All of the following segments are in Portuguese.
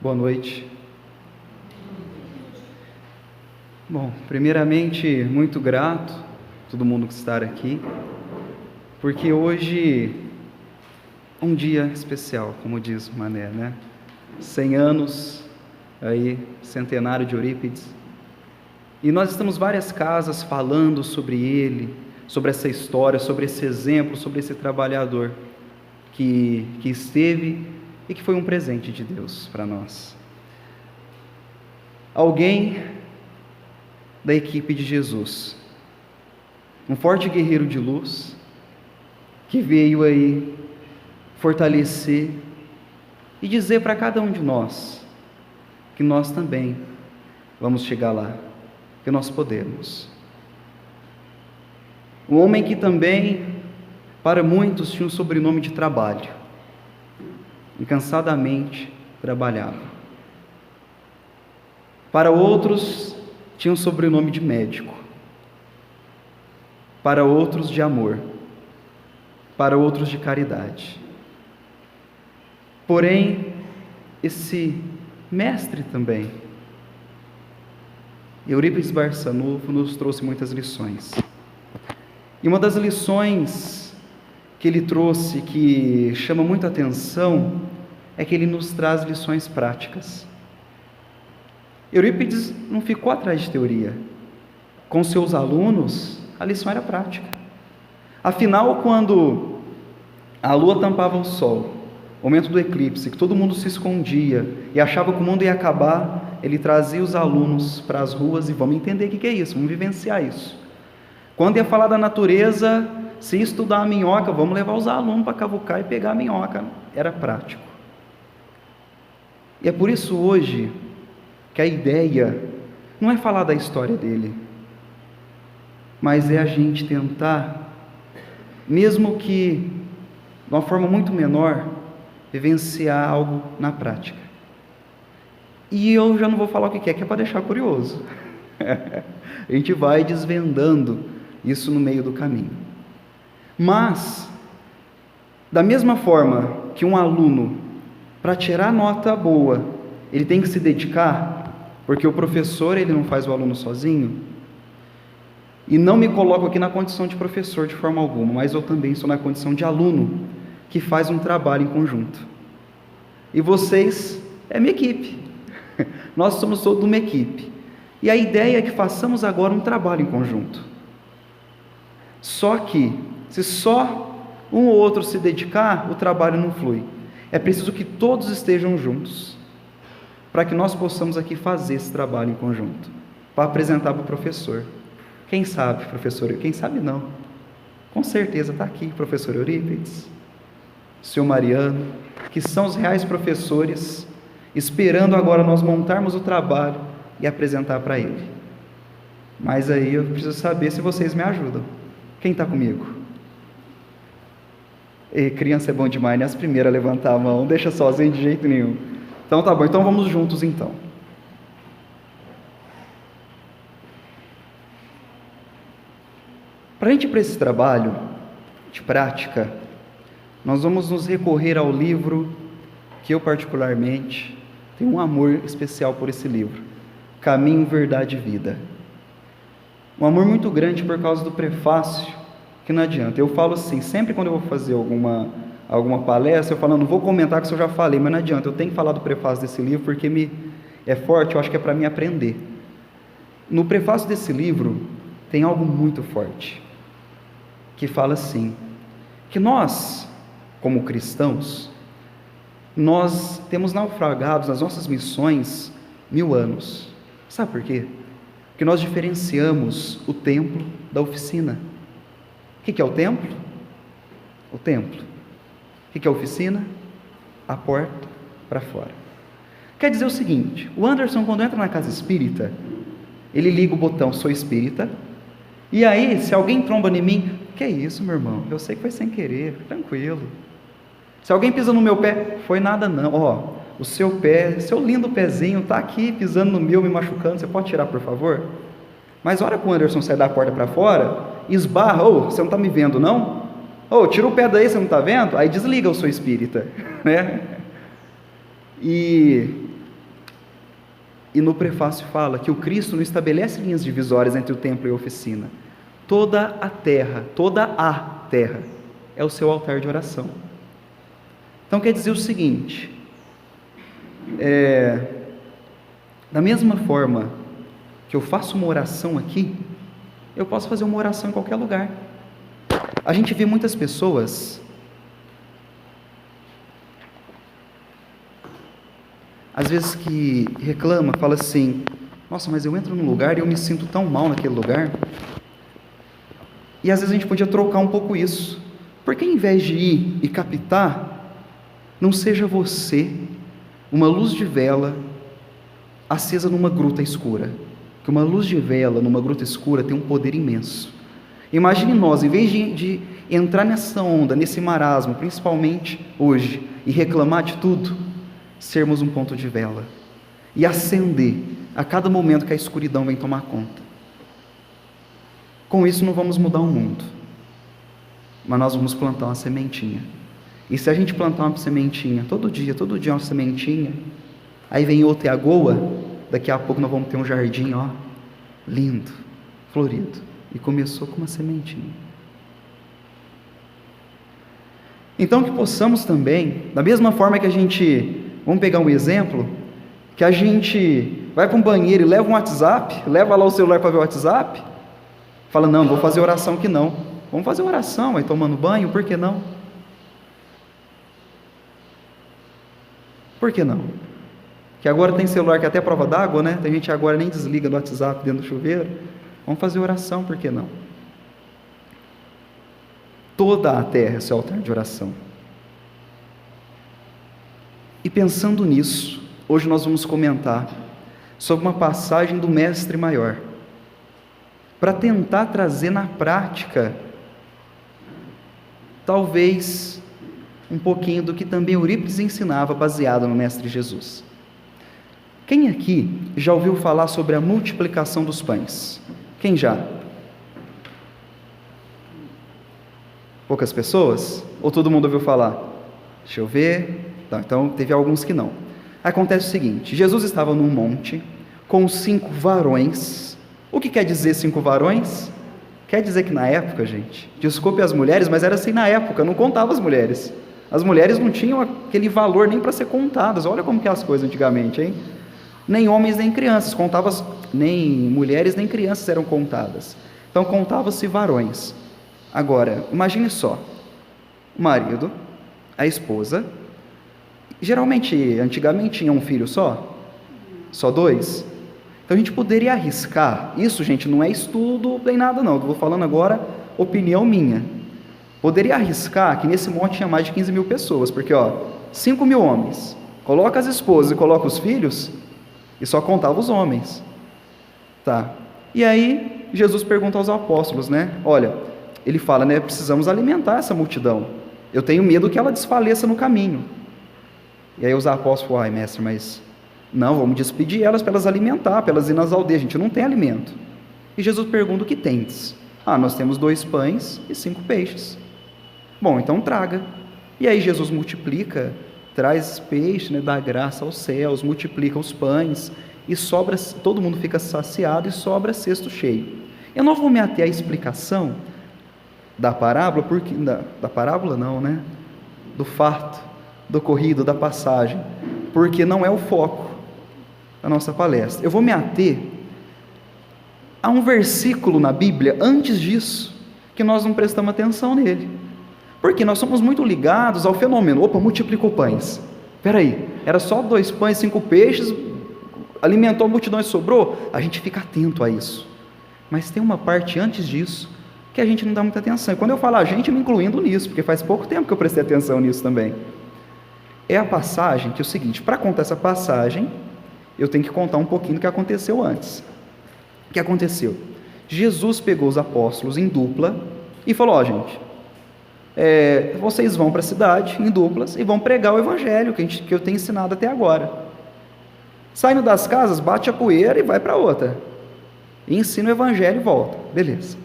Boa noite. Bom, primeiramente, muito grato a todo mundo que está aqui, porque hoje é um dia especial, como diz o Mané, né? 100 anos, aí, centenário de Eurípides, e nós estamos várias casas falando sobre ele, sobre essa história, sobre esse exemplo, sobre esse trabalhador que esteve e que foi um presente de Deus para nós. Alguém da equipe de Jesus, um forte guerreiro de luz, que veio aí fortalecer e dizer para cada um de nós que nós também vamos chegar lá, que nós podemos. Um homem que também, para muitos, tinha um sobrenome de trabalho, incansadamente trabalhava. Para outros, tinha um sobrenome de médico. Para outros, de amor. Para outros, de caridade. Porém, esse mestre também, Eurípides Barçanufo, nos trouxe muitas lições. E uma das lições que ele trouxe, que chama muita atenção, é que ele nos traz lições práticas. Eurípides não ficou atrás de teoria. Com seus alunos, a lição era prática. Afinal, quando a lua tampava o sol, momento do eclipse, que todo mundo se escondia e achava que o mundo ia acabar, ele trazia os alunos para as ruas e vamos entender o que é isso, vamos vivenciar isso. Quando ia falar da natureza, se estudar a minhoca, vamos levar os alunos para cavucar e pegar a minhoca. Era prático. E é por isso hoje que a ideia não é falar da história dele, mas é a gente tentar, mesmo que de uma forma muito menor, vivenciar algo na prática. E eu já não vou falar o que é para deixar curioso. A gente vai desvendando isso no meio do caminho. Mas, da mesma forma que um aluno, para tirar nota boa, ele tem que se dedicar, porque o professor ele não faz o aluno sozinho, e não me coloco aqui na condição de professor de forma alguma, mas eu também estou na condição de aluno, que faz um trabalho em conjunto. E vocês é minha equipe, nós somos todos uma equipe, e a ideia é que façamos agora um trabalho em conjunto. Só que, se só um ou outro se dedicar, o trabalho não flui. É preciso que todos estejam juntos, para que nós possamos aqui fazer esse trabalho em conjunto, para apresentar para o professor. Quem sabe, professor? Quem sabe não. Com certeza está aqui, professor Eurípides, senhor Mariano, que são os reais professores, esperando agora nós montarmos o trabalho e apresentar para ele. Mas aí eu preciso saber se vocês me ajudam. Quem está comigo? E criança é bom demais, né? As primeiras a levantar a mão, não deixa sozinho de jeito nenhum. Então tá bom, então vamos juntos então. Para a gente ir para esse trabalho de prática, nós vamos nos recorrer ao livro que eu particularmente tenho um amor especial por esse livro, Caminho, Verdade e Vida. Um amor muito grande por causa do prefácio, que não adianta. Eu falo assim, sempre quando eu vou fazer alguma palestra, eu falo, não vou comentar que isso eu já falei, mas não adianta, eu tenho que falar do prefácio desse livro, porque é forte, eu acho que é para mim aprender. No prefácio desse livro, tem algo muito forte, que fala assim, que nós, como cristãos, nós temos naufragados nas nossas missões 1000 anos. Sabe por quê? Porque nós diferenciamos o templo da oficina. O que é o templo? O templo. O que é a oficina? A porta para fora. Quer dizer o seguinte, o Anderson, quando entra na casa espírita, ele liga o botão, sou espírita, e aí, se alguém tromba em mim, que é isso, meu irmão? Eu sei que foi sem querer, tranquilo. Se alguém pisa no meu pé, foi nada não. Ó, o seu pé, seu lindo pezinho, está aqui pisando no meu, me machucando, você pode tirar, por favor? Mas a hora que o Anderson sai da porta para fora, esbarra, você não está me vendo não? Tira o pé daí, você não está vendo? Aí desliga, eu sou espírita, né? E E no prefácio fala que o Cristo não estabelece linhas divisórias entre o templo e a oficina. Toda a terra é o seu altar de oração. Então quer dizer o seguinte, da mesma forma que eu faço uma oração aqui, eu posso fazer uma oração em qualquer lugar. A gente vê muitas pessoas, às vezes, que reclama, fala assim: nossa, mas eu entro num lugar e eu me sinto tão mal naquele lugar. E às vezes a gente podia trocar um pouco isso. Porque em vez de ir e captar, não seja você uma luz de vela acesa numa gruta escura. Que uma luz de vela numa gruta escura tem um poder imenso. Imagine nós, em vez de entrar nessa onda, nesse marasmo, principalmente hoje, e reclamar de tudo, sermos um ponto de vela e acender a cada momento que a escuridão vem tomar conta. Com isso não vamos mudar o mundo, mas nós vamos plantar uma sementinha. E se a gente plantar uma sementinha todo dia uma sementinha, aí vem outra e agoa, daqui a pouco nós vamos ter um jardim, ó, lindo, florido. E começou com uma sementinha. Então que possamos também, da mesma forma que a gente, vamos pegar um exemplo, que a gente vai para um banheiro e leva um WhatsApp, leva lá o celular para ver o WhatsApp, fala: não, vou fazer oração aqui não. Vamos fazer oração aí tomando banho, por que não? Por que não? Que agora tem celular que é até prova d'água, né? Tem gente agora nem desliga do WhatsApp dentro do chuveiro. Vamos fazer oração, por que não? Toda a terra é seu altar de oração. E pensando nisso, hoje nós vamos comentar sobre uma passagem do Mestre Maior, para tentar trazer na prática, talvez, um pouquinho do que também Eurípides ensinava, baseado no Mestre Jesus. Quem aqui já ouviu falar sobre a multiplicação dos pães? Quem já? Poucas pessoas? Ou todo mundo ouviu falar? Deixa eu ver. Tá, então teve alguns que não. Acontece o seguinte: Jesus estava num monte com 5 varões. O que quer dizer 5 varões? Quer dizer que na época, gente, desculpe as mulheres, mas era assim na época, não contava as mulheres. As mulheres não tinham aquele valor nem para ser contadas. Olha como que é as coisas antigamente, hein? Nem homens nem crianças, nem mulheres nem crianças eram contadas. Então contava-se varões. Agora, imagine só, o marido, a esposa, geralmente, antigamente tinha um filho só 2. Então a gente poderia arriscar, isso, gente, não é estudo nem nada não, estou falando agora opinião minha. Poderia arriscar que nesse monte tinha mais de 15 mil pessoas, porque 5 mil homens, coloca as esposas e coloca os filhos, e só contava os homens. Tá. E aí Jesus pergunta aos apóstolos, né? Olha, ele fala, né? Precisamos alimentar essa multidão. Eu tenho medo que ela desfaleça no caminho. E aí os apóstolos falam: ai, mestre, mas não, vamos despedir elas para elas alimentar, para elas ir nas aldeias, a gente não tem alimento. E Jesus pergunta: o que tendes? Nós temos 2 pães e 5 peixes. Bom, então traga. E aí Jesus multiplica, traz peixe, né, dá graça aos céus, multiplica os pães, e sobra, todo mundo fica saciado e sobra cesto cheio. Eu não vou me ater à explicação da parábola, porque da parábola não, né? Do fato, do ocorrido, da passagem, porque não é o foco da nossa palestra. Eu vou me ater a um versículo na Bíblia antes disso, que nós não prestamos atenção nele, porque nós somos muito ligados ao fenômeno. Opa, multiplicou pães, peraí, era só 2 pães e 5 peixes, alimentou a multidão e sobrou. A gente fica atento a isso, mas tem uma parte antes disso que a gente não dá muita atenção. E quando eu falo a gente, eu me incluindo nisso, porque faz pouco tempo que eu prestei atenção nisso também. É a passagem que é o seguinte: para contar essa passagem, eu tenho que contar um pouquinho do que aconteceu antes. O que aconteceu? Jesus pegou os apóstolos em dupla e falou: gente, vocês vão para a cidade em duplas e vão pregar o evangelho que eu tenho ensinado até agora. Saindo das casas, bate a poeira e vai para outra, e ensina o evangelho e volta. Beleza.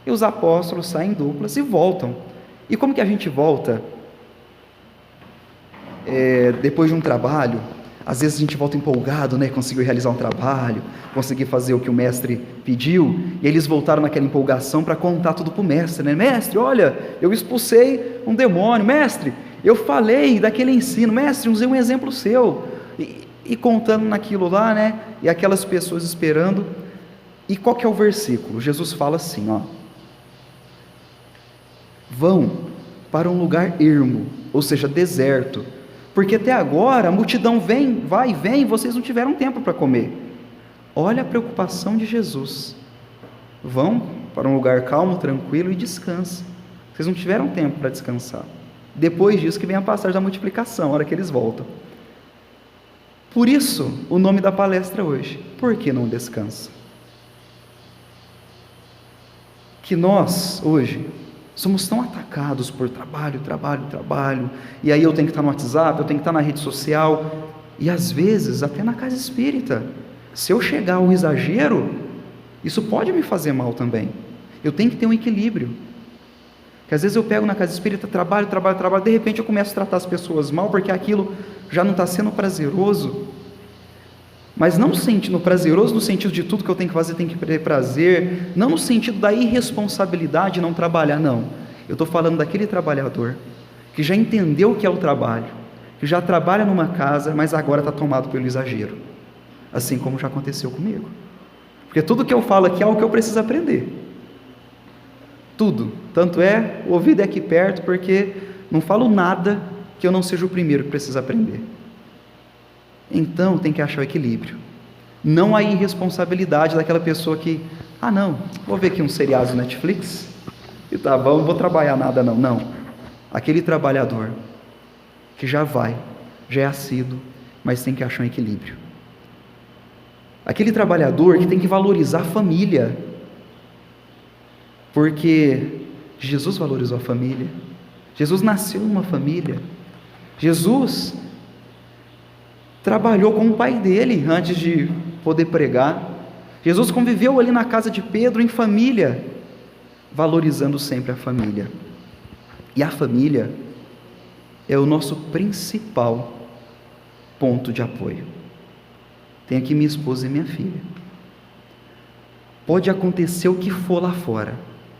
E os apóstolos saem em duplas e voltam. E como que a gente volta? Depois de um trabalho, Às vezes a gente volta empolgado, né? Conseguiu realizar um trabalho, conseguiu fazer o que o mestre pediu, e eles voltaram naquela empolgação para contar tudo para o mestre, né? Mestre, olha, eu expulsei um demônio, mestre, eu falei daquele ensino, mestre, usei um exemplo seu, e contando naquilo lá, né? E aquelas pessoas esperando. E qual que é o versículo? Jesus fala assim, ó: vão para um lugar ermo, ou seja, deserto, porque até agora a multidão vai e vem, e vocês não tiveram tempo para comer. Olha a preocupação de Jesus. Vão para um lugar calmo, tranquilo e descanse. Vocês não tiveram tempo para descansar. Depois disso que vem a passagem da multiplicação, a hora que eles voltam. Por isso, o nome da palestra hoje: por que não descansa? Que nós, hoje, somos tão atacados por trabalho, e aí eu tenho que estar no WhatsApp, eu tenho que estar na rede social, e às vezes até na casa espírita. Se eu chegar ao exagero, isso pode me fazer mal também. Eu tenho que ter um equilíbrio. Porque às vezes eu pego na casa espírita, trabalho, de repente eu começo a tratar as pessoas mal, porque aquilo já não está sendo prazeroso. Mas não sentindo prazeroso no sentido de tudo que eu tenho que fazer tem que ter prazer, não no sentido da irresponsabilidade de não trabalhar, não. Eu estou falando daquele trabalhador que já entendeu o que é o trabalho, que já trabalha numa casa, mas agora está tomado pelo exagero, assim como já aconteceu comigo. Porque tudo que eu falo aqui é algo que eu preciso aprender, tudo, tanto é, o ouvido é aqui perto, porque não falo nada que eu não seja o primeiro que precisa aprender. Então tem que achar o equilíbrio, não a irresponsabilidade daquela pessoa que, não, vou ver aqui um seriado do Netflix, e tá bom, não vou trabalhar nada não, aquele trabalhador que já é assíduo, mas tem que achar um equilíbrio, aquele trabalhador que tem que valorizar a família, porque Jesus valorizou a família, Jesus nasceu numa família, Jesus trabalhou com o pai dele antes de poder pregar, Jesus conviveu ali na casa de Pedro em família, valorizando sempre a família, e a família é o nosso principal ponto de apoio. Tenho aqui minha esposa e minha filha. Pode acontecer o que for lá fora,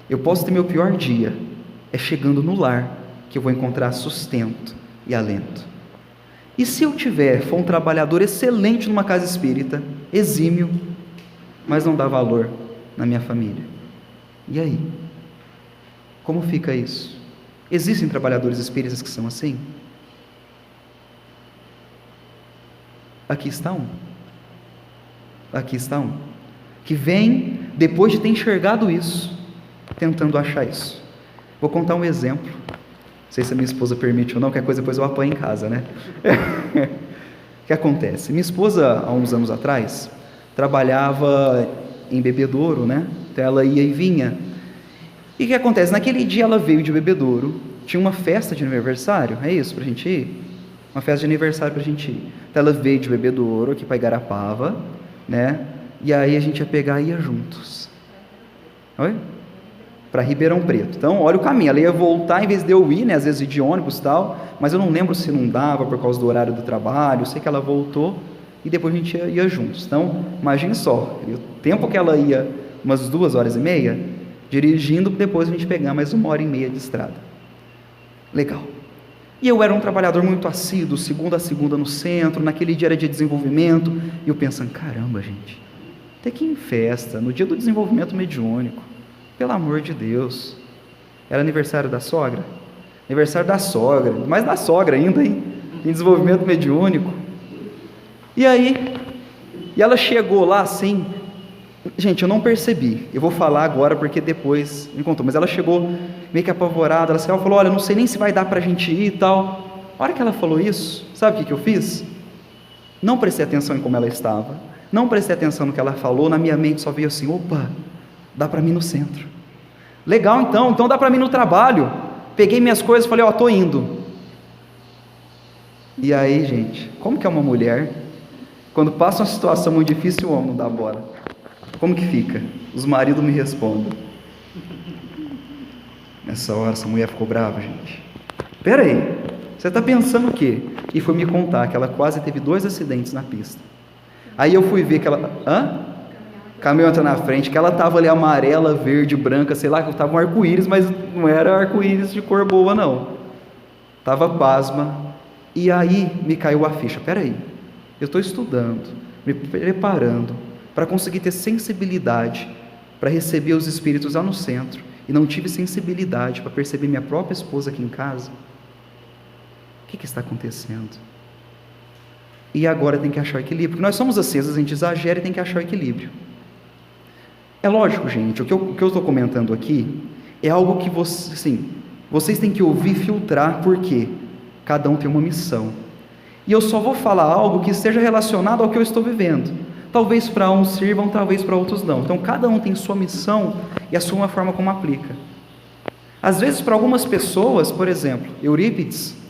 eu posso ter meu pior dia, é chegando no lar que eu vou encontrar sustento e alento. E se eu for um trabalhador excelente numa casa espírita, exímio, mas não dá valor na minha família, e aí? Como fica isso? Existem trabalhadores espíritas que são assim? Aqui está um, que vem, depois de ter enxergado isso, tentando achar isso. Vou contar um exemplo, não sei se a minha esposa permite ou não, qualquer coisa depois eu apanho em casa, né? O que acontece? Minha esposa, há uns anos atrás, trabalhava em Bebedouro, né? Então ela ia e vinha. E o que acontece? Naquele dia ela veio de Bebedouro, tinha uma festa de aniversário, é isso, pra gente ir? Uma festa de aniversário pra gente ir. Então ela veio de Bebedouro aqui para Igarapava, né? E aí a gente ia pegar e ia juntos. Oi? Para Ribeirão Preto. Então, olha o caminho, ela ia voltar em vez de eu ir, né? Às vezes ir de ônibus e tal, mas eu não lembro se não dava por causa do horário do trabalho, eu sei que ela voltou e depois a gente ia juntos. Então, imagine só, o tempo que ela ia, umas 2h30, dirigindo, depois a gente pegar mais 1h30 de estrada. Legal. E eu era um trabalhador muito assíduo, segunda a segunda no centro, naquele dia era dia de desenvolvimento, e eu pensando, caramba gente, até que em festa, no dia do desenvolvimento mediúnico, pelo amor de Deus, era aniversário da sogra? Aniversário da sogra, mais da sogra ainda, hein? Em desenvolvimento mediúnico. E aí, ela chegou lá assim, gente, eu não percebi, eu vou falar agora porque depois me contou, mas ela chegou meio que apavorada, ela falou, olha, eu não sei nem se vai dar pra gente ir e tal. A hora que ela falou isso, sabe o que eu fiz? Não prestei atenção em como ela estava, não prestei atenção no que ela falou, na minha mente só veio assim, opa, dá para mim no centro, legal então dá para mim no trabalho, peguei minhas coisas e falei, tô indo. E aí gente, como que é uma mulher, quando passa uma situação muito difícil, o homem não dá bola, como que fica? Os maridos me respondem, nessa hora essa mulher ficou brava, gente, peraí, Você está pensando o quê? E foi me contar que ela quase teve 2 acidentes na pista. Aí eu fui ver que ela... Caminhão entra na frente, que ela estava ali amarela, verde, branca, sei lá, que estava um arco-íris, mas não era arco-íris de cor boa, não. Estava pasma. E aí me caiu a ficha. Peraí, eu estou estudando, me preparando para conseguir ter sensibilidade para receber os espíritos lá no centro, e não tive sensibilidade para perceber minha própria esposa aqui em casa. O que está acontecendo? E agora tem que achar o equilíbrio, porque nós somos assim, às vezes a gente exagera e tem que achar o equilíbrio. É lógico, gente, o que eu estou comentando aqui é algo que vocês têm que ouvir e filtrar, porque cada um tem uma missão. E eu só vou falar algo que esteja relacionado ao que eu estou vivendo. Talvez para uns sirvam, talvez para outros não. Então cada um tem sua missão e a sua forma como aplica. Às vezes para algumas pessoas, por exemplo, Eurípides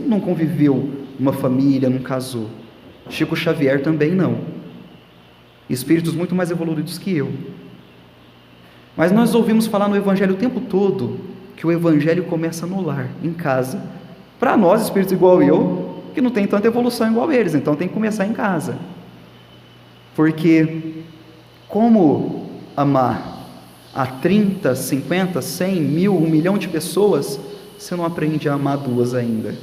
não conviveu numa família, não casou. Chico Xavier também não. Espíritos muito mais evoluídos que eu. Mas nós ouvimos falar no Evangelho o tempo todo que o Evangelho começa no lar, em casa. Para nós, espíritos igual eu, que não tem tanta evolução igual eles, então tem que começar em casa. Porque como amar a 30, 50, 100, 1000, 1 milhão de pessoas, você não aprende a amar 2 ainda?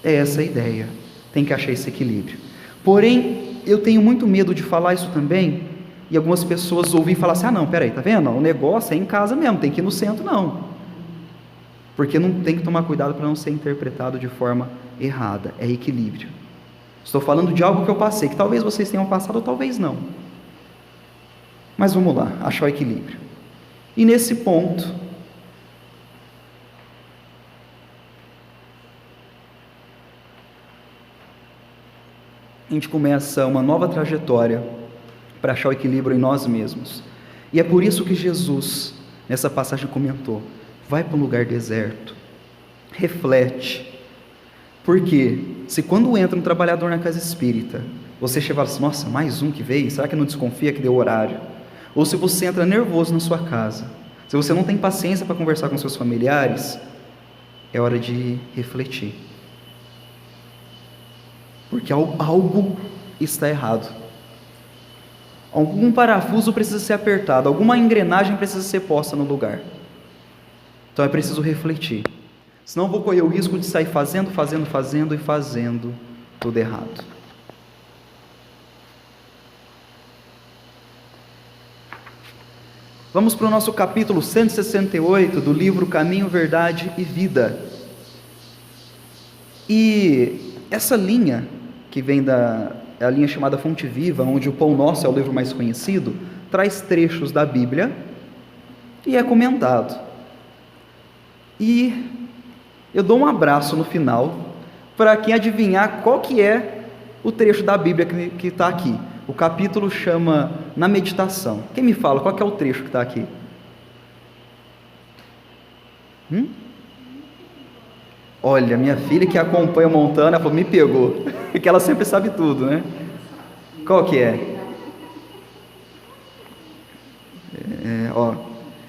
É essa a ideia. Tem que achar esse equilíbrio. Porém, eu tenho muito medo de falar isso também, e algumas pessoas ouvem falar assim, não, peraí, tá vendo? O negócio é em casa mesmo, tem que ir no centro, não. Porque não tem que tomar cuidado para não ser interpretado de forma errada, é equilíbrio. Estou falando de algo que eu passei, que talvez vocês tenham passado, ou talvez não. Mas vamos lá, achar o equilíbrio. E nesse ponto, a gente começa uma nova trajetória para achar o equilíbrio em nós mesmos. E é por isso que Jesus, nessa passagem, comentou: vai para um lugar deserto, reflete. Porque se quando entra um trabalhador na casa espírita, você chega e fala assim, nossa, mais um que veio, será que não desconfia que deu horário? Ou se você entra nervoso na sua casa, se você não tem paciência para conversar com seus familiares, é hora de refletir. Porque algo está errado. Algum parafuso precisa ser apertado, alguma engrenagem precisa ser posta no lugar. Então é preciso refletir. Senão eu vou correr o risco de sair fazendo tudo errado. Vamos para o nosso capítulo 168 do livro Caminho, Verdade e Vida. E essa linha, que vem a linha chamada Fonte Viva, onde o Pão Nosso é o livro mais conhecido, traz trechos da Bíblia e é comentado. E eu dou um abraço no final para quem adivinhar qual que é o trecho da Bíblia que está aqui. O capítulo chama Na Meditação. Quem me fala qual que é o trecho que está aqui? Olha, minha filha que acompanha o Montana, falou, me pegou, porque ela sempre sabe tudo, né? Qual que é?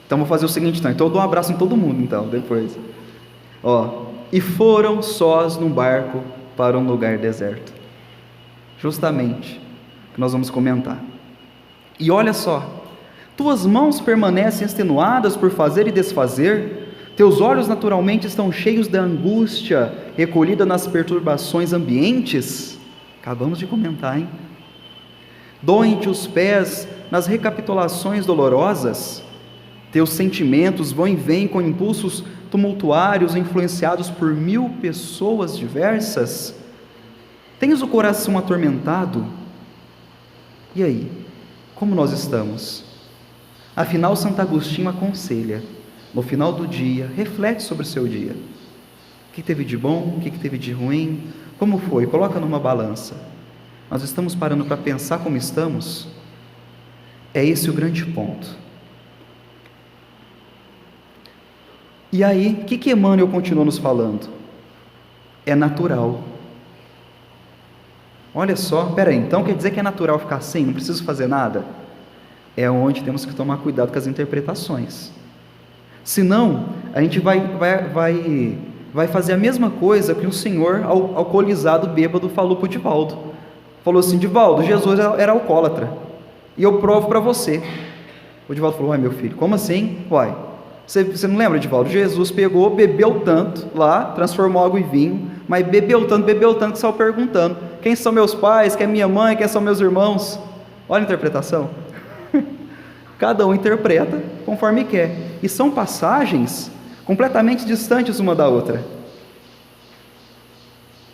Então vou fazer o seguinte, então eu dou um abraço em todo mundo, então, depois. E foram sós num barco para um lugar deserto. Justamente, que nós vamos comentar. E olha só, tuas mãos permanecem extenuadas por fazer e desfazer, teus olhos naturalmente estão cheios da angústia, recolhida nas perturbações ambientes. Acabamos de comentar, hein? Doem-te os pés nas recapitulações dolorosas, teus sentimentos vão e vêm com impulsos tumultuários, influenciados por 1000 pessoas diversas. Tens o coração atormentado? E aí, como nós estamos? Afinal, Santo Agostinho aconselha, no final do dia, reflete sobre o seu dia. O que teve de bom, o que teve de ruim, como foi? Coloca numa balança. Nós estamos parando para pensar como estamos? É esse o grande ponto. E aí, o que Emmanuel continua nos falando? É natural. Olha só, peraí, então quer dizer que é natural ficar assim? Não preciso fazer nada? É onde temos que tomar cuidado com as interpretações. Senão, a gente vai fazer a mesma coisa que o senhor alcoolizado, bêbado, falou para o Divaldo. Falou assim: Divaldo, Jesus era alcoólatra, e eu provo para você. O Divaldo falou: uai, meu filho, como assim? Uai, você não lembra, Divaldo? Jesus pegou, bebeu tanto lá, transformou água em vinho, mas bebeu tanto que saiu perguntando: quem são meus pais, quem é minha mãe, quem são meus irmãos? Olha a interpretação. Cada um interpreta conforme quer, e são passagens completamente distantes uma da outra.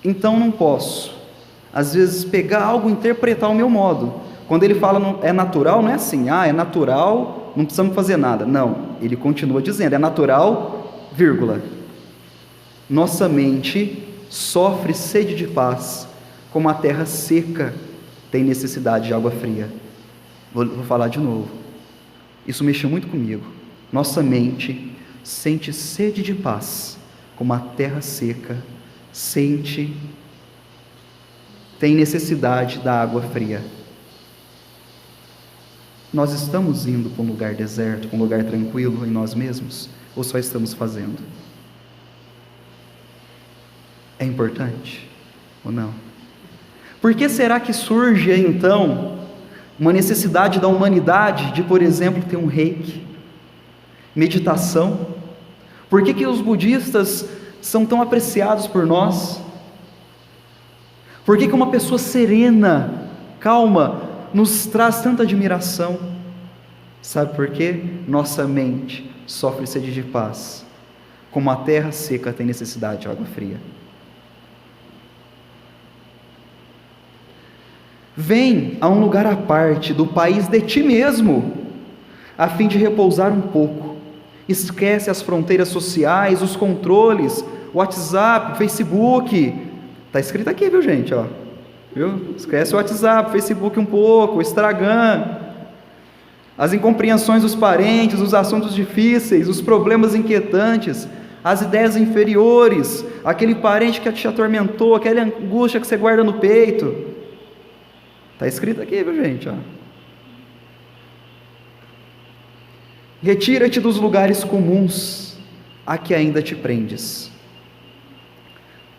Então não posso, às vezes, pegar algo e interpretar o meu modo. Quando ele fala é natural, não é assim: é natural, não precisamos fazer nada. Não, ele continua dizendo: é natural, vírgula. Nossa mente sofre sede de paz, como a terra seca tem necessidade de água fria. Vou falar de novo. Isso mexeu muito comigo. Nossa mente sente sede de paz, como a terra seca tem necessidade da água fria. Nós estamos indo para um lugar deserto, para um lugar tranquilo em nós mesmos, ou só estamos fazendo? É importante ou não? Por que será que surge então uma necessidade da humanidade de, por exemplo, ter um reiki, meditação? Por que os budistas são tão apreciados por nós? Por que uma pessoa serena, calma, nos traz tanta admiração? Sabe por quê? Nossa mente sofre sede de paz, como a terra seca tem necessidade de água fria. Vem a um lugar à parte do país de ti mesmo, a fim de repousar um pouco. Esquece as fronteiras sociais, os controles, WhatsApp, Facebook. Está escrito aqui, viu, gente? Viu? Esquece o WhatsApp, Facebook um pouco, o Instagram, as incompreensões dos parentes, os assuntos difíceis, os problemas inquietantes, as ideias inferiores, aquele parente que te atormentou, aquela angústia que você guarda no peito. Está escrito aqui, viu, gente? Retira-te dos lugares comuns a que ainda te prendes.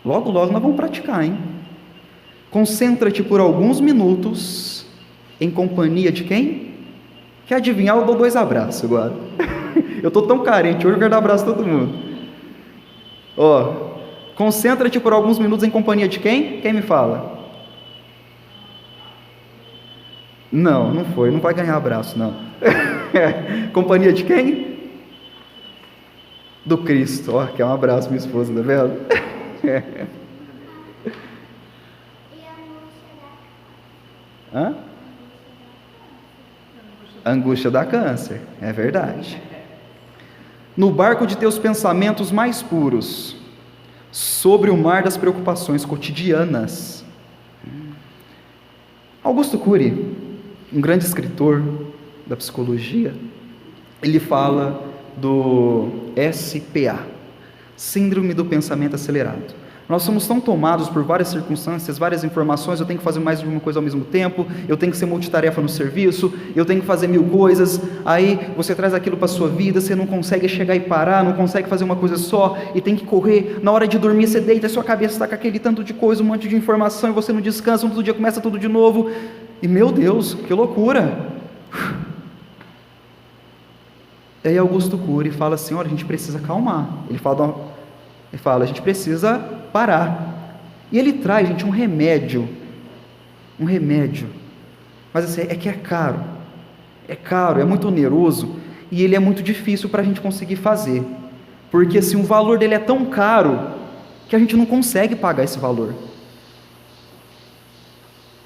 Logo, logo nós vamos praticar, hein? Concentra-te por alguns minutos em companhia de quem? Quer adivinhar? Eu dou 2 abraços agora. Eu estou tão carente, hoje eu quero dar abraço a todo mundo. Concentra-te por alguns minutos em companhia de quem? Quem me fala? Não foi, não vai ganhar abraço, não. Companhia de quem? Do Cristo. Quer um abraço, minha esposa, tá vendo? Angústia da câncer, é verdade. No barco de teus pensamentos mais puros, sobre o mar das preocupações cotidianas. Augusto Cury, um grande escritor da psicologia, ele fala do SPA, Síndrome do Pensamento Acelerado. Nós somos tão tomados por várias circunstâncias, várias informações, eu tenho que fazer mais de uma coisa ao mesmo tempo, eu tenho que ser multitarefa no serviço, eu tenho que fazer 1000 coisas, aí você traz aquilo para a sua vida, você não consegue chegar e parar, não consegue fazer uma coisa só, e tem que correr, na hora de dormir você deita, a sua cabeça está com aquele tanto de coisa, um monte de informação, e você não descansa, um outro dia começa tudo de novo, e meu Deus, que loucura! E aí Augusto Cury fala assim: olha, a gente precisa acalmar. Ele fala, a gente precisa parar. E ele traz, gente, um remédio, mas assim, é que é caro, é muito oneroso, e ele é muito difícil para a gente conseguir fazer, porque assim, o valor dele é tão caro, que a gente não consegue pagar esse valor.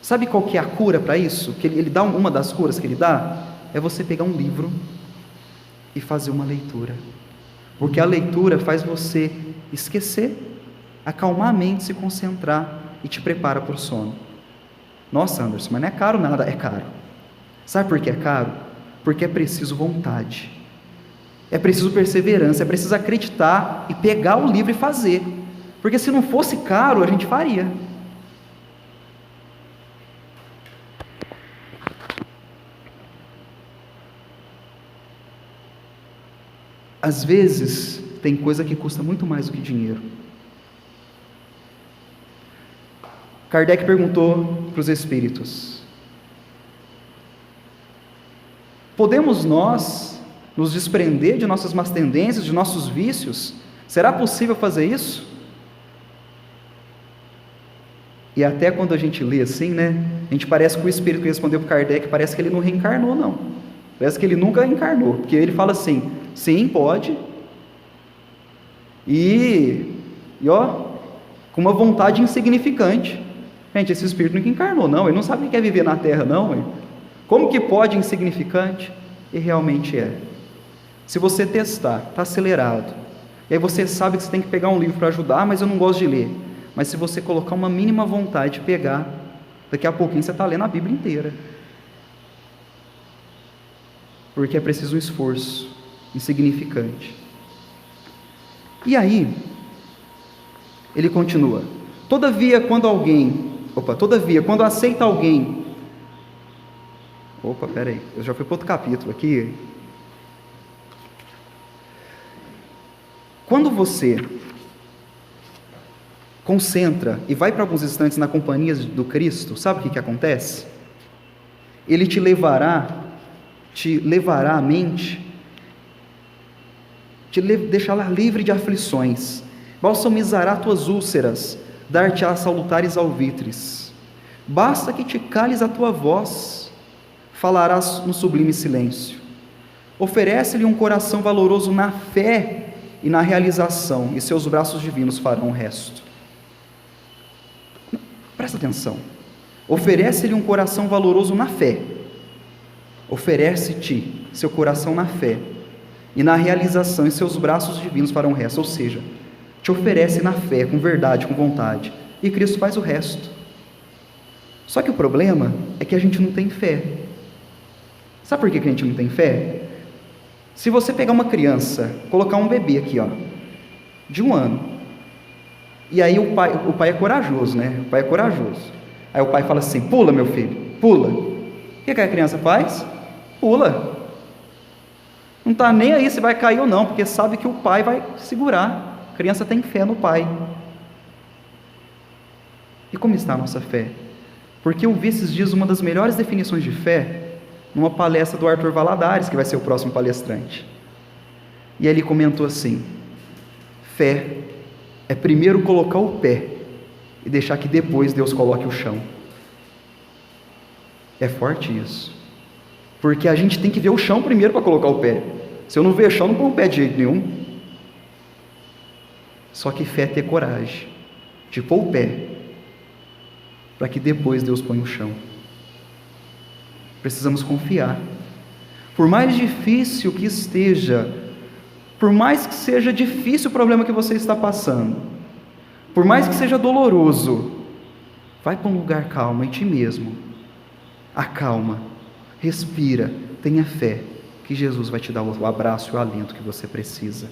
Sabe qual que é a cura para isso? Que ele dá uma das curas que ele dá, é você pegar um livro, e fazer uma leitura, porque a leitura faz você esquecer, acalmar a mente, se concentrar e te prepara para o sono. Nossa, Anderson, mas não é caro nada. É caro. Sabe por que é caro? Porque é preciso vontade, é preciso perseverança, é preciso acreditar e pegar o livro e fazer, porque se não fosse caro, a gente faria. Às vezes, tem coisa que custa muito mais do que dinheiro. Kardec perguntou para os espíritos: podemos nós nos desprender de nossas más tendências, de nossos vícios? Será possível fazer isso? E até quando a gente lê assim, né? A gente parece que o espírito que respondeu para Kardec, parece que ele não reencarnou, não. Parece que ele nunca encarnou, porque ele fala assim: sim, pode. E ó, com uma vontade insignificante. Gente, esse espírito nunca encarnou, não. Ele não sabe o que é viver na Terra, não. Como que pode insignificante? E realmente é. Se você testar, está acelerado, e aí você sabe que você tem que pegar um livro para ajudar, mas eu não gosto de ler. Mas se você colocar uma mínima vontade de pegar, daqui a pouquinho você está lendo a Bíblia inteira. Porque é preciso um esforço insignificante. E aí, ele continua: todavia, quando aceita alguém... peraí, eu já fui para outro capítulo aqui. Quando você concentra e vai para alguns instantes na companhia do Cristo, sabe o que acontece? Ele te levará a mente, deixá-la livre de aflições, balsamizará tuas úlceras, dar-te-á salutares alvitres. Basta que te cales a tua voz, falarás no sublime silêncio. Oferece-lhe um coração valoroso na fé e na realização, e seus braços divinos farão o resto. Presta atenção. Oferece-lhe um coração valoroso na fé. Oferece-te seu coração na fé e na realização, e seus braços divinos farão o resto. Ou seja, te oferece na fé, com verdade, com vontade, e Cristo faz o resto. Só que o problema é que a gente não tem fé. Sabe por que a gente não tem fé? Se você pegar uma criança, colocar um bebê aqui, de 1 ano, e aí o pai é corajoso, né? O pai é corajoso. Aí o pai fala assim: pula, meu filho, pula. O que a criança faz? Pula. Não está nem aí se vai cair ou não, porque sabe que o pai vai segurar. A criança tem fé no pai. E como está a nossa fé? Porque eu vi esses dias uma das melhores definições de fé numa palestra do Arthur Valadares, que vai ser o próximo palestrante. E ele comentou assim: fé é primeiro colocar o pé e deixar que depois Deus coloque o chão. É forte isso, porque a gente tem que ver o chão primeiro para colocar o pé. Se eu não ver o chão, não põe o pé de jeito nenhum. Só que fé é ter coragem de pôr o pé, para que depois Deus ponha o chão. Precisamos confiar. Por mais difícil que esteja, por mais que seja difícil o problema que você está passando, por mais que seja doloroso, vai para um lugar calmo em ti mesmo, acalma, respira, tenha fé, que Jesus vai te dar o abraço e o alento que você precisa.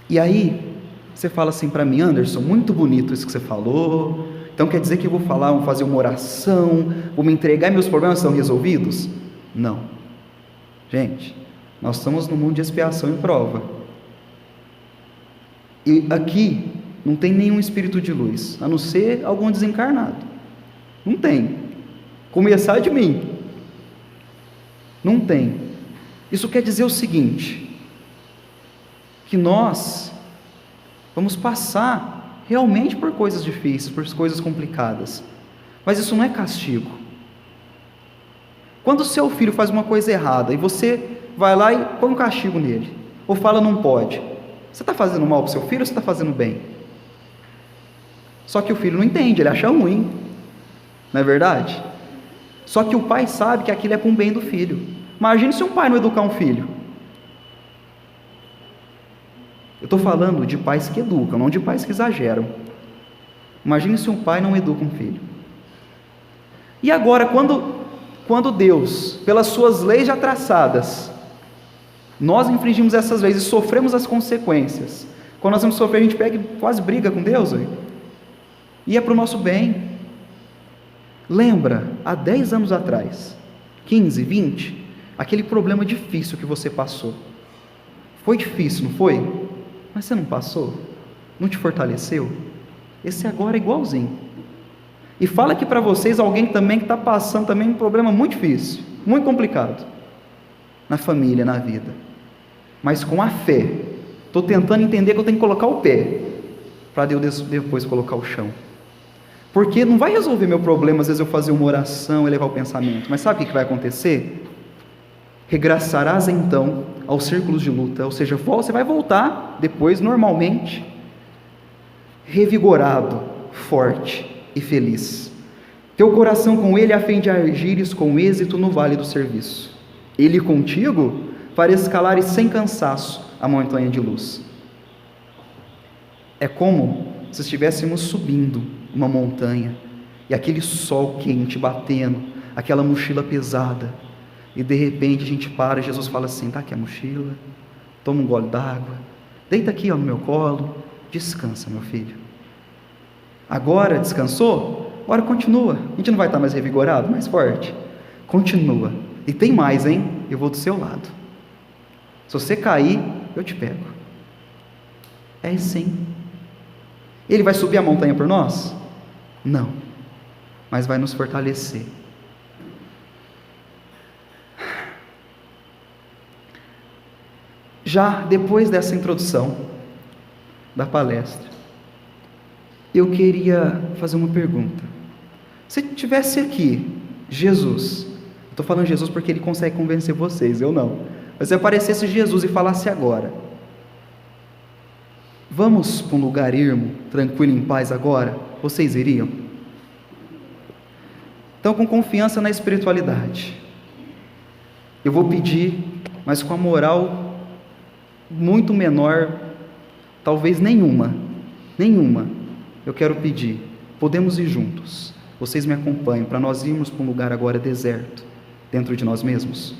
E aí, você fala assim para mim: Anderson, muito bonito isso que você falou, então quer dizer que eu vou fazer uma oração, vou me entregar e meus problemas estão resolvidos? Não. Gente, nós estamos num mundo de expiação e prova. E aqui não tem nenhum espírito de luz, a não ser algum desencarnado. Não tem. Começar de mim. Não tem. Isso quer dizer o seguinte: que nós vamos passar realmente por coisas difíceis, por coisas complicadas, mas isso não é castigo. Quando o seu filho faz uma coisa errada e você vai lá e põe um castigo nele, ou fala não pode, você está fazendo mal para o seu filho ou você está fazendo bem? Só que o filho não entende, ele acha ruim, não é verdade? Só que o pai sabe que aquilo é para um bem do filho. Imagine se um pai não educar um filho. Eu estou falando de pais que educam, não de pais que exageram. Imagine se um pai não educa um filho. E agora, quando Deus, pelas suas leis já traçadas, nós infringimos essas leis e sofremos as consequências, quando nós vamos sofrer, a gente pega e quase briga com Deus, e é para o nosso bem. Lembra, há 10 anos atrás, 15, 20, aquele problema difícil que você passou. Foi difícil, não foi? Mas você não passou? Não te fortaleceu? Esse agora é igualzinho. E fala aqui para vocês alguém também que está passando também um problema muito difícil, muito complicado, na família, na vida. Mas com a fé, estou tentando entender que eu tenho que colocar o pé, para Deus depois colocar o chão. Porque não vai resolver meu problema, às vezes eu fazer uma oração, elevar o pensamento. Mas sabe o que vai acontecer? Regressarás então aos círculos de luta, ou seja, você vai voltar depois, normalmente, revigorado, forte e feliz. Teu coração com Ele a fim de agires com êxito no vale do serviço. Ele contigo para escalares sem cansaço a montanha de luz. É como se estivéssemos subindo uma montanha e aquele sol quente batendo, aquela mochila pesada, e de repente a gente para e Jesus fala assim: tá aqui a mochila, toma um gole d'água, deita aqui no meu colo, descansa, meu filho. Agora descansou? Agora continua. A gente não vai estar mais revigorado, mais forte? Continua. E tem mais, hein? Eu vou do seu lado. Se você cair, eu te pego. É assim. Ele vai subir a montanha por nós? Não. Mas vai nos fortalecer. Já depois dessa introdução da palestra, eu queria fazer uma pergunta. Se tivesse aqui Jesus, estou falando Jesus porque ele consegue convencer vocês, eu não. Mas se aparecesse Jesus e falasse agora: vamos para um lugar ermo, tranquilo, em paz agora, vocês iriam? Então, com confiança na espiritualidade, eu vou pedir, mas com a moral muito menor, talvez nenhuma, eu quero pedir, podemos ir juntos, vocês me acompanham, para nós irmos para um lugar agora deserto, dentro de nós mesmos.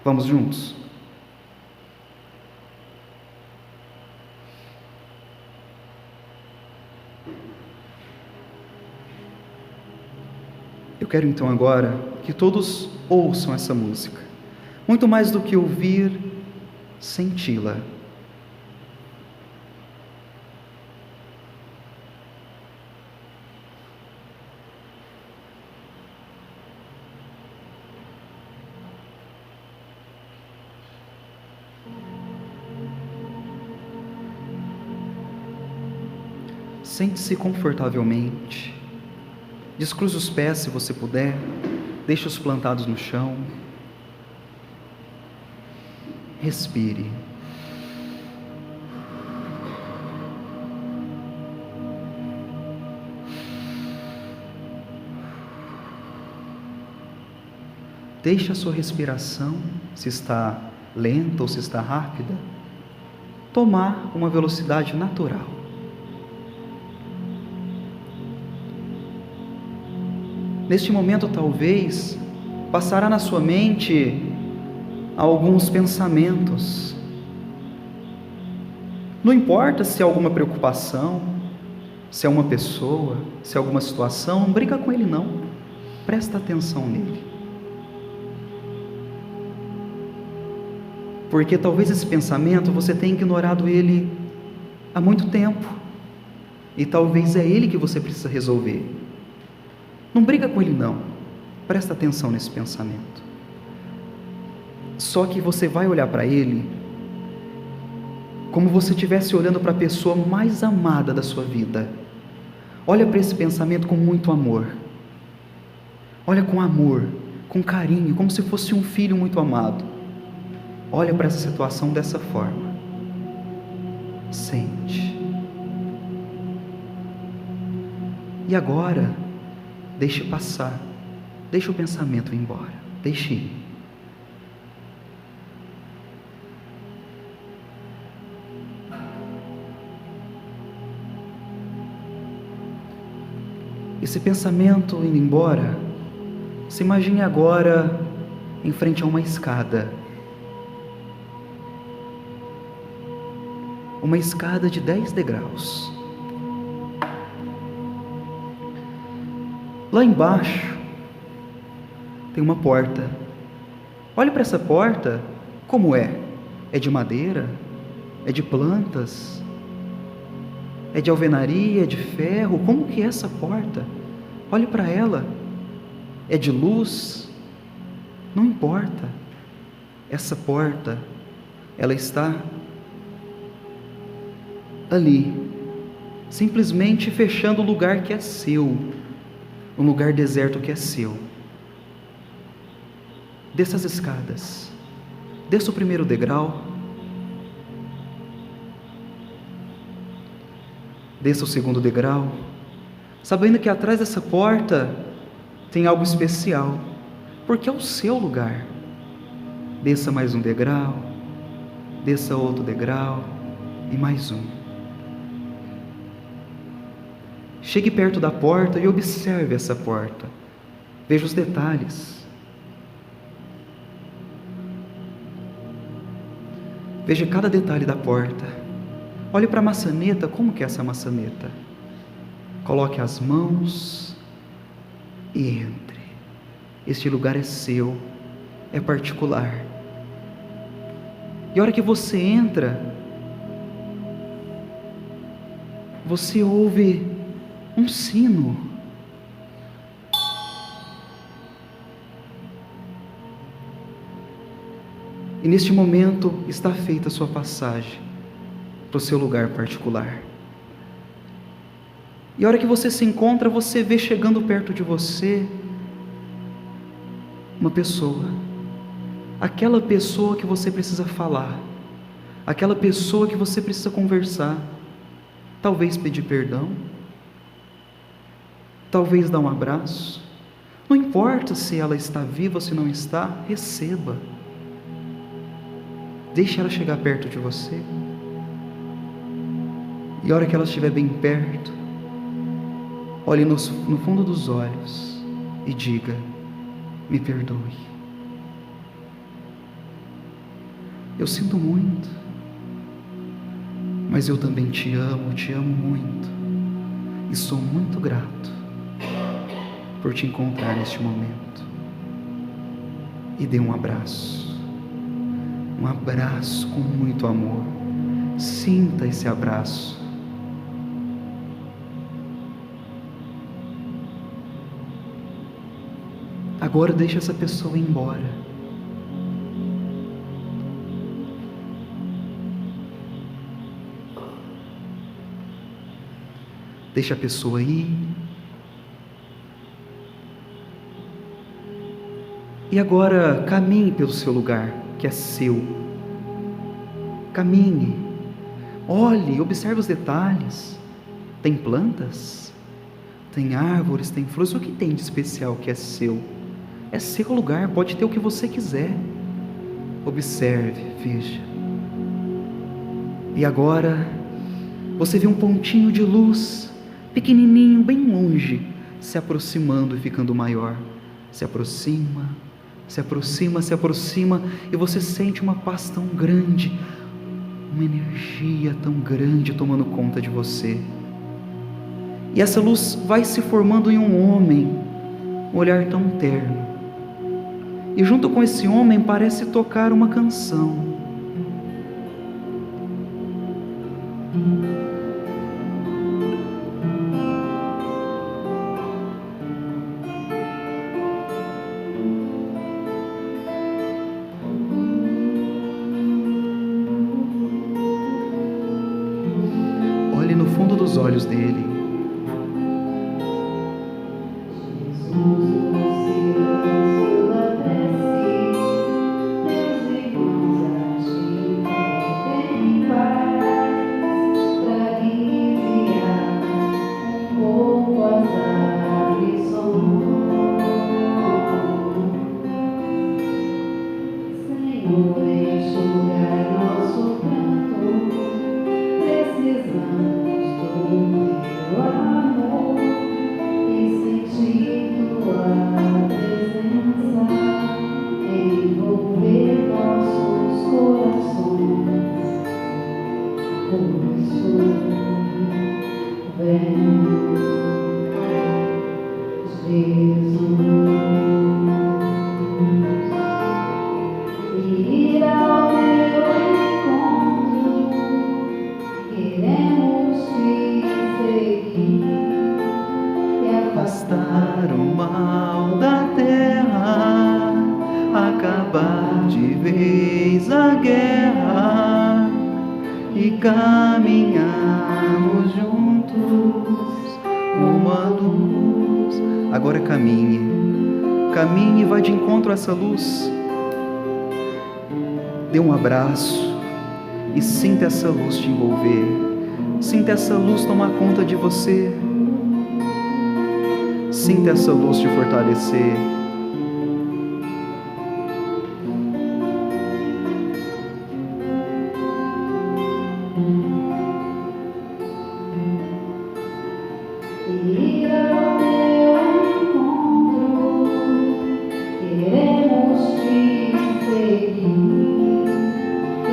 Vamos juntos? Eu quero então agora que todos ouçam essa música, muito mais do que ouvir, senti-la. Sente-se confortavelmente, descruze os pés se você puder, deixe-os plantados no chão, respire. Deixe a sua respiração, se está lenta ou se está rápida, tomar uma velocidade natural. Neste momento, talvez, passará na sua mente alguns pensamentos. Não importa se é alguma preocupação, se é uma pessoa, se é alguma situação, não briga com ele não. Presta atenção nele. Porque talvez esse pensamento você tenha ignorado ele há muito tempo. E talvez é ele que você precisa resolver. Não briga com ele não, presta atenção nesse pensamento. Só que você vai olhar para ele como você estivesse olhando para a pessoa mais amada da sua vida. Olha para esse pensamento com muito amor. Olha com amor, com carinho, como se fosse um filho muito amado. Olha para essa situação dessa forma. Sente. E agora, deixe passar, deixe o pensamento ir embora, deixe ir. Esse pensamento indo embora, se imagine agora em frente a uma escada. Uma escada de 10 degraus. Lá embaixo, tem uma porta. Olhe para essa porta, como é? É de madeira? É de plantas? É de alvenaria? É de ferro? Como que é essa porta? Olhe para ela. É de luz? Não importa. Essa porta, ela está ali, simplesmente fechando o lugar que é seu, um lugar deserto que é seu. Desça as escadas, desça o primeiro degrau, desça o segundo degrau, sabendo que atrás dessa porta tem algo especial, porque é o seu lugar. Desça mais um degrau, desça outro degrau e mais um. Chegue perto da porta e observe essa porta. Veja os detalhes. Veja cada detalhe da porta. Olhe para a maçaneta, como que é essa maçaneta? Coloque as mãos e entre. Este lugar é seu, é particular. E a hora que você entra, você ouve um sino. E neste momento está feita a sua passagem para o seu lugar particular. E a hora que você se encontra, você vê chegando perto de você uma pessoa. Aquela pessoa que você precisa falar. Aquela pessoa que você precisa conversar. Talvez pedir perdão. Talvez dar um abraço. Não importa se ela está viva ou se não está, receba. Deixe ela chegar perto de você. E a hora que ela estiver bem perto, olhe no fundo dos olhos e diga: me perdoe. Eu sinto muito, mas eu também te amo muito. E sou muito grato por te encontrar neste momento. E dê um abraço com muito amor. Sinta esse abraço. Agora deixa essa pessoa ir embora. Deixa a pessoa ir. E agora caminhe pelo seu lugar, que é seu. Caminhe. Olhe, observe os detalhes. Tem plantas? Tem árvores, tem flores. O que tem de especial que é seu? É seu lugar, pode ter o que você quiser. Observe, veja. E agora você vê um pontinho de luz, pequenininho, bem longe, se aproximando e ficando maior. Se aproxima, se aproxima, se aproxima, e você sente uma paz tão grande, uma energia tão grande tomando conta de você. E essa luz vai se formando em um homem, um olhar tão terno. E junto com esse homem parece tocar uma canção. Olhe no fundo dos olhos dele. Amor e sentir tua guerra e caminhamos juntos como a luz. Agora caminhe, caminhe e vai de encontro a essa luz. Dê um abraço e sinta essa luz te envolver, sinta essa luz tomar conta de você, sinta essa luz te fortalecer.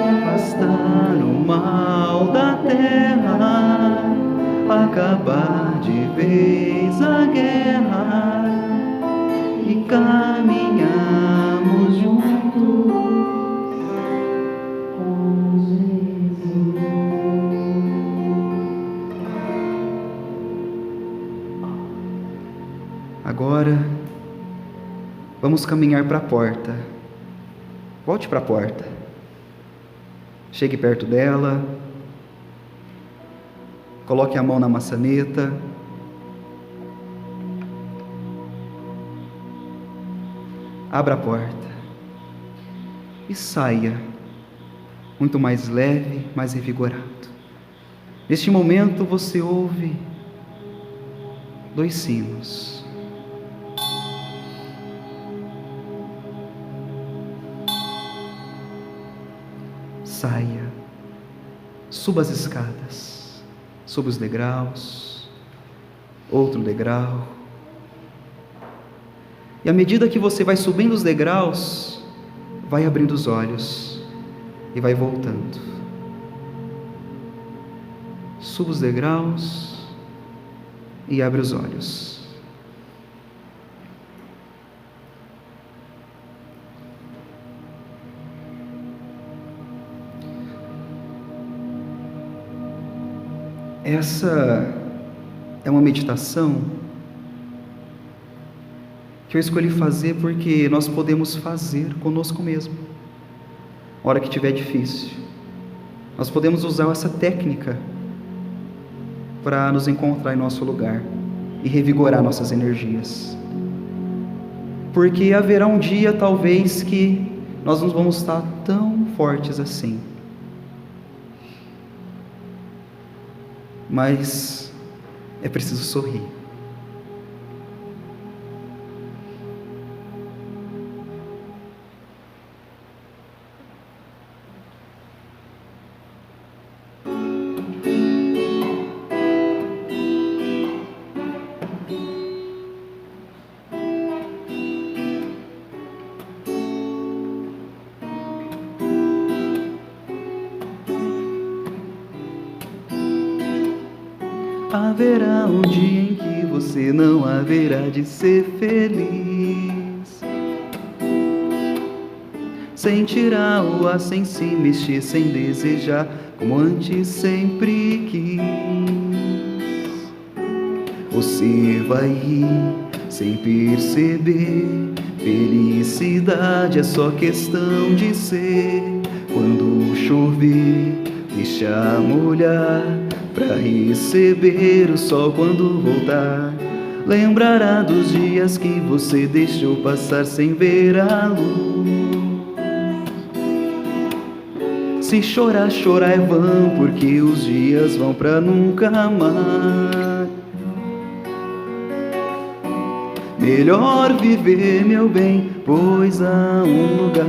Afastar o mal da terra, acabar de vez a guerra e caminhamos juntos com Jesus. Agora vamos caminhar para a porta. Volte para a porta. Chegue perto dela, coloque a mão na maçaneta, abra a porta e saia, muito mais leve, mais revigorado. Neste momento você ouve 2 sinos. Saia, suba as escadas, suba os degraus, outro degrau. E à medida que você vai subindo os degraus, vai abrindo os olhos e vai voltando. Suba os degraus e abre os olhos. Essa é uma meditação que eu escolhi fazer porque nós podemos fazer conosco mesmo. A hora que estiver difícil, nós podemos usar essa técnica para nos encontrar em nosso lugar e revigorar nossas energias. Porque haverá um dia, talvez, que nós não vamos estar tão fortes assim. Mas é preciso sorrir. Haverá um dia em que você não haverá de ser feliz. Sentirá o ar sem se mexer, sem desejar, como antes sempre quis. Você vai rir sem perceber. Felicidade é só questão de ser. Quando chover, deixa molhar, pra receber o sol quando voltar. Lembrará dos dias que você deixou passar sem ver a luz. Se chorar, chorar é vão, porque os dias vão pra nunca mais. Melhor viver, meu bem, pois há um lugar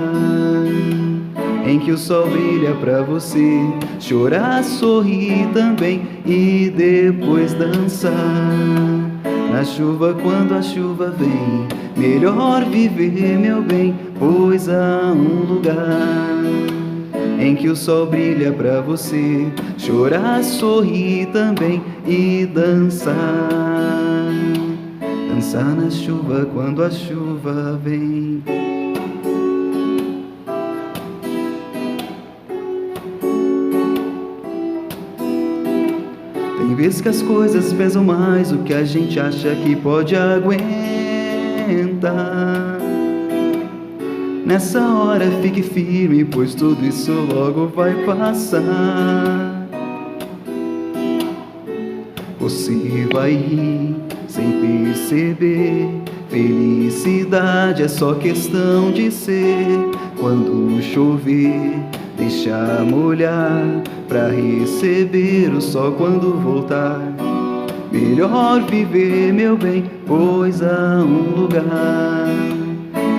em que o sol brilha pra você. Chorar, sorrir também e depois dançar na chuva quando a chuva vem. Melhor viver, meu bem, pois há um lugar em que o sol brilha pra você. Chorar, sorrir também e dançar. Dançar na chuva quando a chuva vem. Tem vezes que as coisas pesam mais do que a gente acha que pode aguentar. Nessa hora fique firme, pois tudo isso logo vai passar. Você vai rir sem perceber. Felicidade é só questão de ser. Quando chover, deixa molhar, pra receber o sol quando voltar. Melhor viver, meu bem, pois há um lugar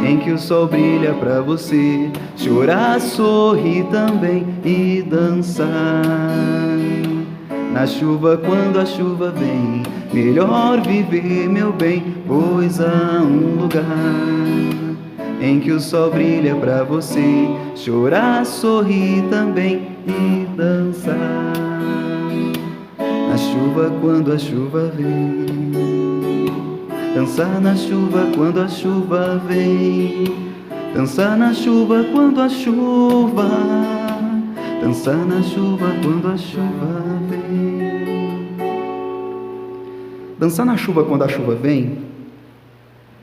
em que o sol brilha pra você chorar, sorrir também e dançar. Na chuva, quando a chuva vem, melhor viver, meu bem, pois há um lugar em que o sol brilha pra você chorar, sorrir também e dançar. Na chuva, quando a chuva vem, dançar na chuva quando a chuva vem, dançar na chuva quando a chuva, dançar na chuva quando a chuva vem. Dançar na chuva quando a chuva vem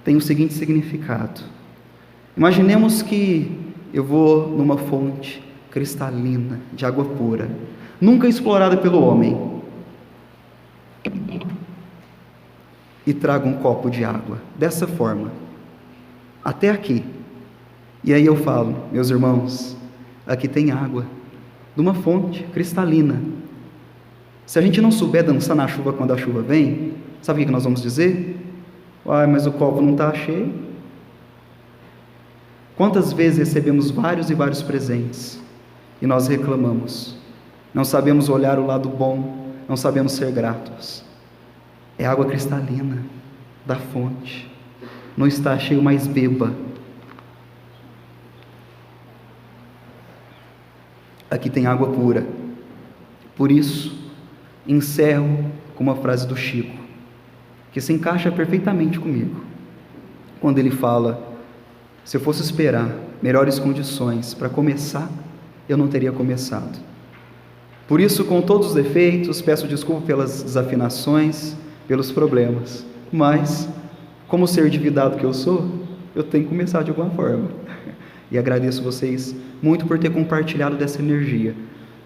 tem o seguinte significado. Imaginemos que eu vou numa fonte cristalina de água pura, nunca explorada pelo homem, e trago um copo de água, dessa forma, até aqui. E aí eu falo, meus irmãos, aqui tem água, de uma fonte cristalina. Se a gente não souber dançar na chuva quando a chuva vem, sabe o que nós vamos dizer? Mas o copo não está cheio. Quantas vezes recebemos vários e vários presentes, e nós reclamamos, não sabemos olhar o lado bom, não sabemos ser gratos. É água cristalina da fonte, não está cheio, mas beba. Aqui tem água pura. Por isso, encerro com uma frase do Chico, que se encaixa perfeitamente comigo, quando ele fala: se eu fosse esperar melhores condições para começar, eu não teria começado. Por isso, com todos os defeitos, peço desculpa pelas desafinações, pelos problemas, mas, como ser endividado que eu sou, eu tenho que começar de alguma forma. E agradeço vocês muito por ter compartilhado dessa energia,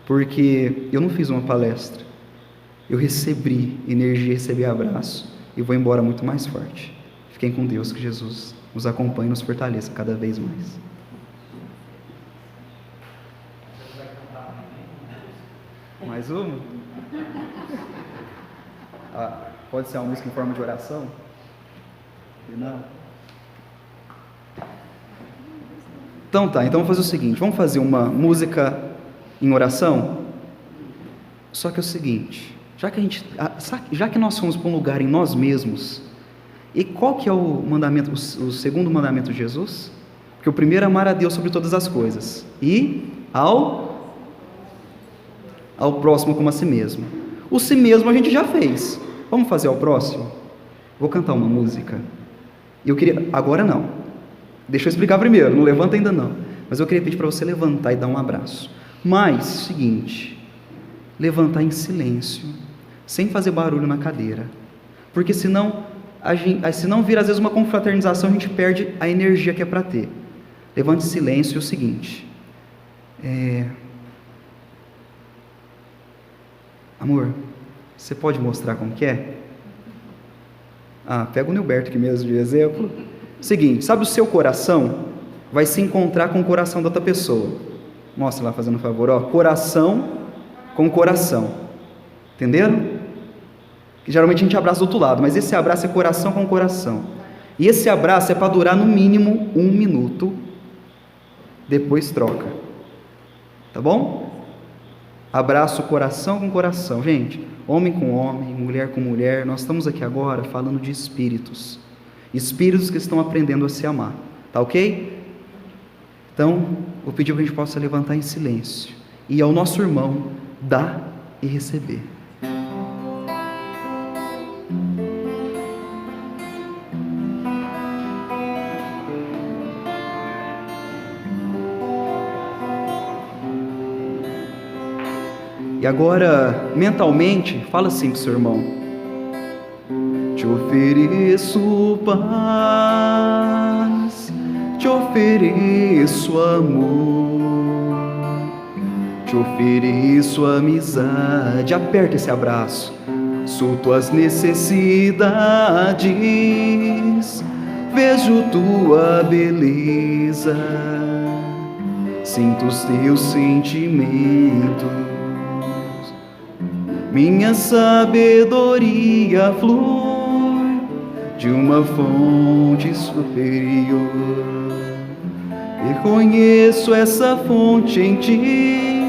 porque eu não fiz uma palestra, eu recebi energia, recebi abraço, e vou embora muito mais forte. Fiquem com Deus, que Jesus nos acompanhe e nos fortaleça cada vez mais. Mais uma? Pode ser uma música em forma de oração? Não? Então tá, então vamos fazer o seguinte, vamos fazer uma música em oração? Só que é o seguinte, já que nós fomos para um lugar em nós mesmos, e qual que é o mandamento, o segundo mandamento de Jesus? Porque o primeiro é amar a Deus sobre todas as coisas, e ao próximo como a si mesmo. O si mesmo a gente já fez. Vamos fazer ao próximo? Vou cantar uma música. Eu queria, agora não. Deixa eu explicar primeiro, não levanta ainda não. Mas eu queria pedir para você levantar e dar um abraço. Mas, seguinte, levantar em silêncio, sem fazer barulho na cadeira. Porque senão vira às vezes uma confraternização, a gente perde a energia que é para ter. Levante em silêncio e o seguinte. Amor, você pode mostrar como que é? Pega o Nilberto aqui mesmo de exemplo. Seguinte, sabe, o seu coração vai se encontrar com o coração da outra pessoa. Mostra lá, fazendo um favor, coração com coração. Entenderam? Que geralmente a gente abraça do outro lado, mas esse abraço é coração com coração. E esse abraço é para durar no mínimo 1 minuto. Depois troca. Tá bom? Abraço coração com coração. Gente, homem com homem, mulher com mulher, nós estamos aqui agora falando de espíritos. Espíritos que estão aprendendo a se amar. Tá ok? Então, vou pedir que a gente possa levantar em silêncio e ao nosso irmão dar e receber. E agora, mentalmente, fala assim com o seu irmão: te ofereço paz, te ofereço amor, te ofereço amizade. Aperta esse abraço. Sou tuas necessidades, vejo tua beleza, sinto os teus sentimentos. Minha sabedoria flui de uma fonte superior. Reconheço essa fonte em ti,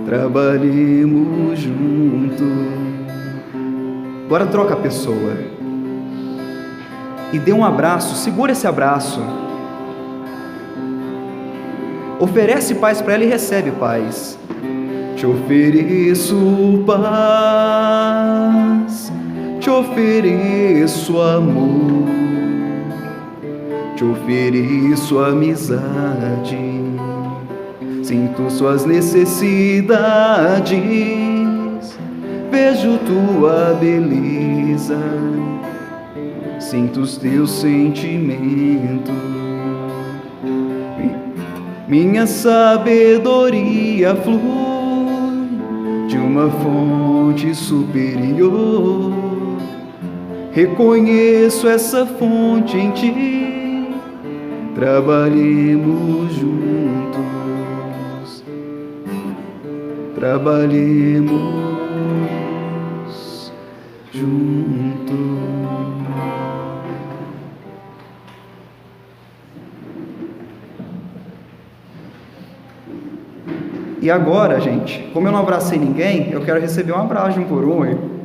trabalhemos juntos. Agora troca a pessoa e dê um abraço, segura esse abraço. Oferece paz para ela e recebe paz. Te ofereço paz, te ofereço amor, te ofereço amizade, sinto suas necessidades, vejo tua beleza, sinto os teus sentimentos. Minha sabedoria flui de uma fonte superior. Reconheço essa fonte em ti, trabalhemos juntos, trabalhemos juntos. E agora, gente, como eu não abracei ninguém, eu quero receber um abraço de um por um.